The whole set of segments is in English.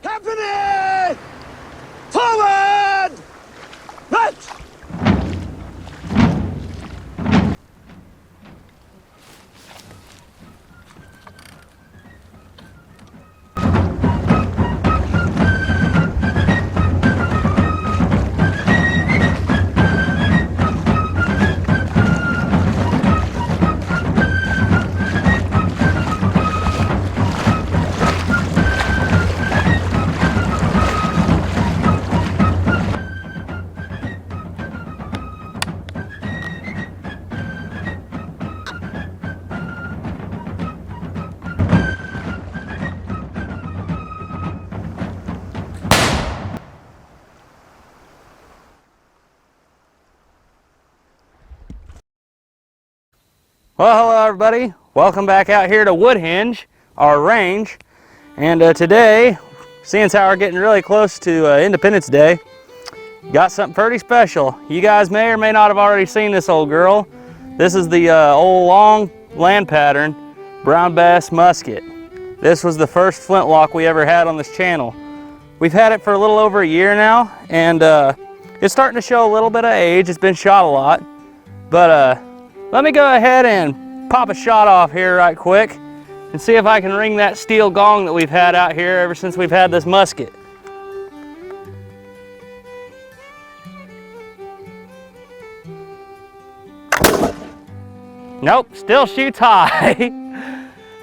Company! Forward! Right! Well, hello everybody. Welcome back out here to Woodhenge, our range. And today, seeing as how we're getting really close to Independence Day, got something pretty special. You guys may or may not have already seen this old girl. This is the old long land pattern Brown Bess musket. This was the first flintlock we ever had on this channel. We've had it for a little over a year now, and it's starting to show a little bit of age. It's been shot a lot, but let me go ahead and pop a shot off here right quick and see if I can ring that steel gong that we've had out here ever since we've had this musket. Nope, still shoots high.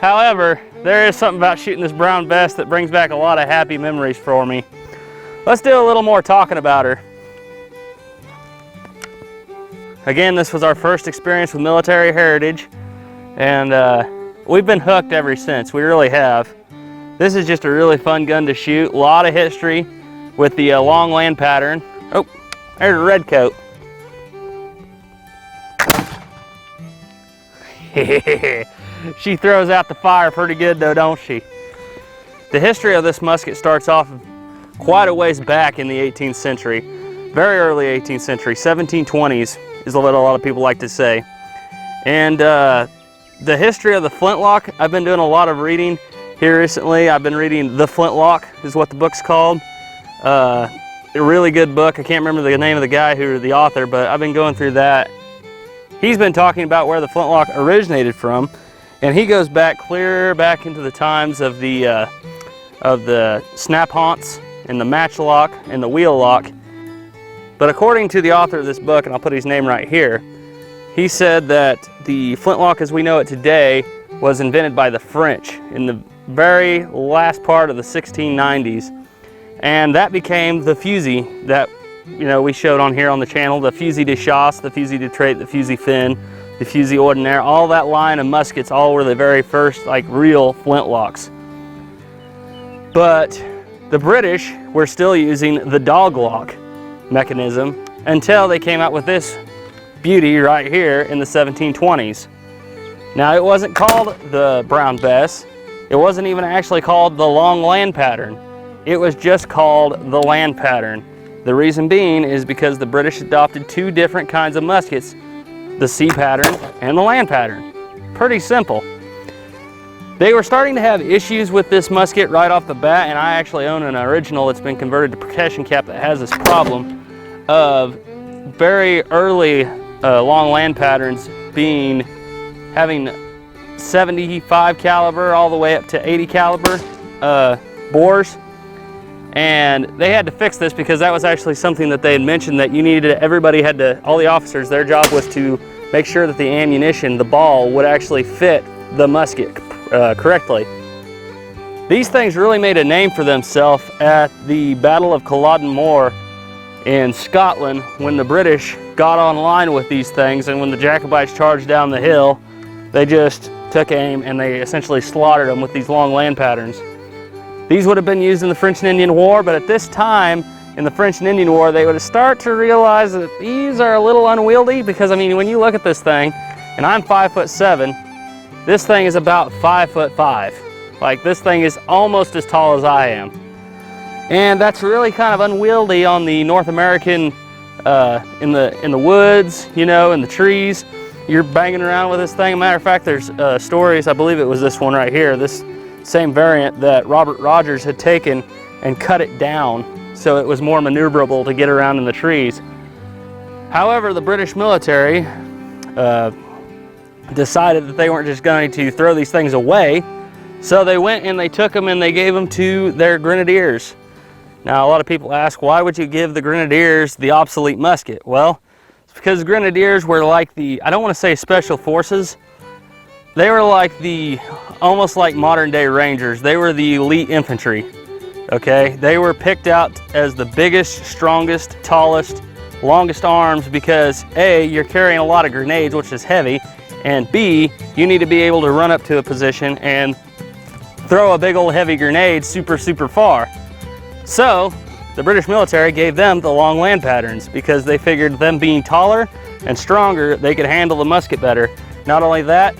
However, there is something about shooting this Brown Bess that brings back a lot of happy memories for me. Let's do a little more talking about her. Again, this was our first experience with military heritage, and we've been hooked ever since. We really have. This is just a really fun gun to shoot. A lot of history with the long land pattern. Oh, there's a red coat. She throws out the fire pretty good though, don't she? The history of this musket starts off quite a ways back in the 18th century. Very early 18th century, 1720s. Is what a lot of people like to say. And the history of the flintlock, I've been doing a lot of reading here recently. I've been reading The Flintlock, is what the book's called. A really good book. I can't remember the name of the guy who the author, but I've been going through that. He's been talking about where the flintlock originated from, and he goes back clear back into the times of the snap haunts and the matchlock and the wheel lock. But according to the author of this book, and I'll put his name right here, he said that the flintlock as we know it today was invented by the French in the very last part of the 1690s. And that became the fusil that we showed on here on the channel, the fusil de chasse, the fusil de trait, the fusil fin, the fusil ordinaire, all that line of muskets, all were the very first like real flintlocks. But the British were still using the dog lock mechanism until they came out with this beauty right here in the 1720s. Now, it wasn't called the Brown Bess. It wasn't even actually called the long land pattern. It was just called the land pattern. The reason being is because the British adopted two different kinds of muskets, the sea pattern and the land pattern. Pretty simple. They were starting to have issues with this musket right off the bat, and I actually own an original that's been converted to percussion cap that has this problem of very early long land patterns having 75 caliber all the way up to 80 caliber bores. And they had to fix this because that was actually something that they had mentioned that all the officers, their job was to make sure that the ammunition, the ball, would actually fit the musket correctly. These things really made a name for themselves at the Battle of Culloden Moor in Scotland when the British got online with these things, and when the Jacobites charged down the hill, they just took aim and they essentially slaughtered them with these long land patterns. These would have been used in the French and Indian War, but at this time in the French and Indian War, they would start to realize that these are a little unwieldy, because I mean, when you look at this thing, and I'm 5'7", this thing is about 5'5". Like, this thing is almost as tall as I am. And that's really kind of unwieldy on the North American, in the woods, you know, in the trees. You're banging around with this thing. Matter of fact, there's stories, I believe it was this one right here, this same variant, that Robert Rogers had taken and cut it down so it was more maneuverable to get around in the trees. However, the British military decided that they weren't just going to throw these things away, so they went and they took them and they gave them to their grenadiers. Now, a lot of people ask, why would you give the grenadiers the obsolete musket? Well, it's because grenadiers were like the, I don't want to say special forces, they were like the, almost like modern day rangers. They were the elite infantry, okay? They were picked out as the biggest, strongest, tallest, longest arms because A, you're carrying a lot of grenades, which is heavy, and B, you need to be able to run up to a position and throw a big old heavy grenade super far. So the British military gave them the long land patterns because they figured them being taller and stronger, they could handle the musket better. Not only that,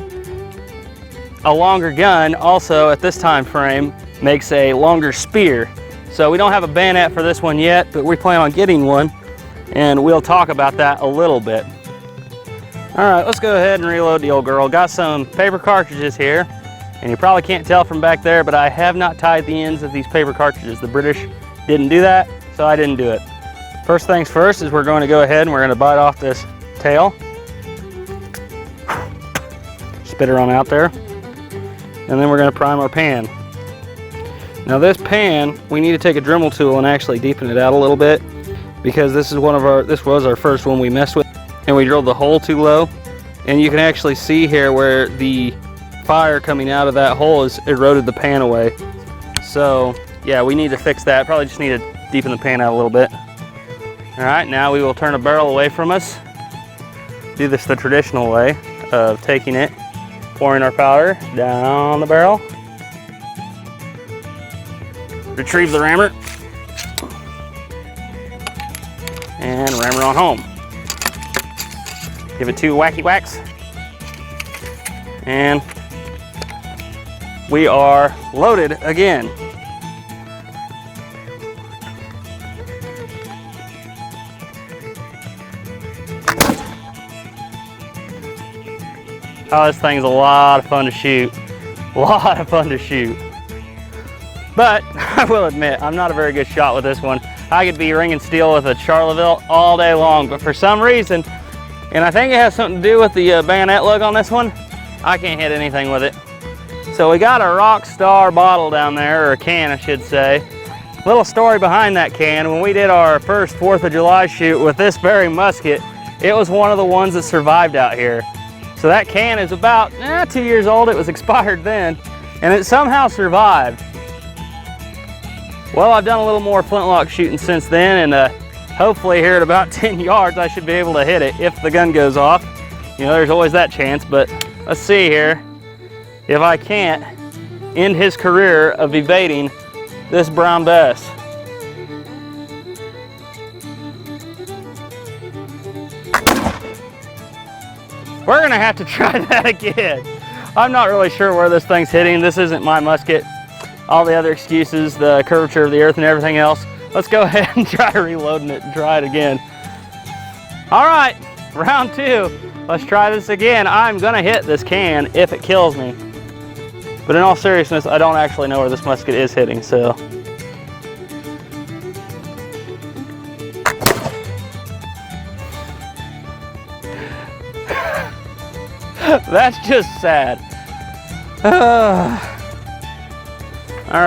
a longer gun also at this time frame makes a longer spear. So we don't have a bayonet for this one yet, but we plan on getting one, and we'll talk about that a little bit. All right, let's go ahead and reload the old girl. Got some paper cartridges here. And you probably can't tell from back there, but I have not tied the ends of these paper cartridges. The British didn't do that, so I didn't do it. First things first is we're going to go ahead and we're going to bite off this tail. Spit her on out there. And then we're going to prime our pan. Now this pan, we need to take a Dremel tool and actually deepen it out a little bit, because this was our first one we messed with, and we drilled the hole too low. And you can actually see here where the fire coming out of that hole has eroded the pan away. So yeah, we need to fix that. Probably just need to deepen the pan out a little bit. All right, now we will turn a barrel away from us. Do this the traditional way of taking it, pouring our powder down the barrel. Retrieve the rammer and ram her on home. Give it 2 wacky whacks, and we are loaded again. Oh, this thing's a lot of fun to shoot. A lot of fun to shoot. But I will admit, I'm not a very good shot with this one. I could be ringing steel with a Charleville all day long, but for some reason, and I think it has something to do with the bayonet lug on this one, I can't hit anything with it. So we got a Rockstar bottle down there, or a can I should say. Little story behind that can, when we did our first 4th of July shoot with this very musket, it was one of the ones that survived out here. So that can is about 2 years old. It was expired then, and it somehow survived. Well, I've done a little more flintlock shooting since then, and hopefully here at about 10 yards I should be able to hit it if the gun goes off. You know, there's always that chance, but let's see here if I can't end his career of evading this Brown Bess. We're gonna have to try that again. I'm not really sure where this thing's hitting. This isn't my musket. All the other excuses, the curvature of the earth and everything else. Let's go ahead and try reloading it and try it again. All right, round 2. Let's try this again. I'm gonna hit this can if it kills me. But in all seriousness, I don't actually know where this musket is hitting, so. That's just sad. All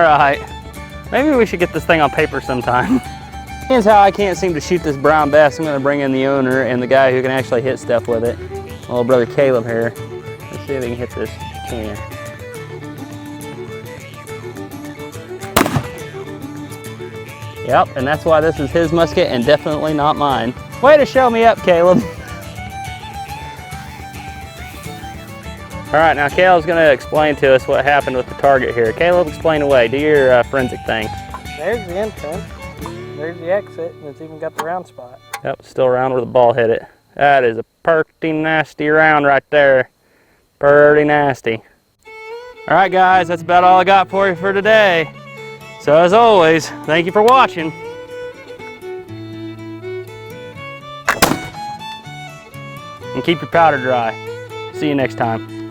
right, maybe we should get this thing on paper sometime. Here's how I can't seem to shoot this Brown Bess. I'm gonna bring in the owner and the guy who can actually hit stuff with it. My little brother Caleb here. Let's see if he can hit this can. Yep, and that's why this is his musket and definitely not mine. Way to show me up, Caleb. All right, now Caleb's gonna explain to us what happened with the target here. Caleb, explain away. Do your forensic thing. There's the entrance. There's the exit, and it's even got the round spot. Yep, still around where the ball hit it. That is a pretty nasty round right there. Pretty nasty. All right, guys, that's about all I got for you for today. So as always, thank you for watching. And keep your powder dry. See you next time.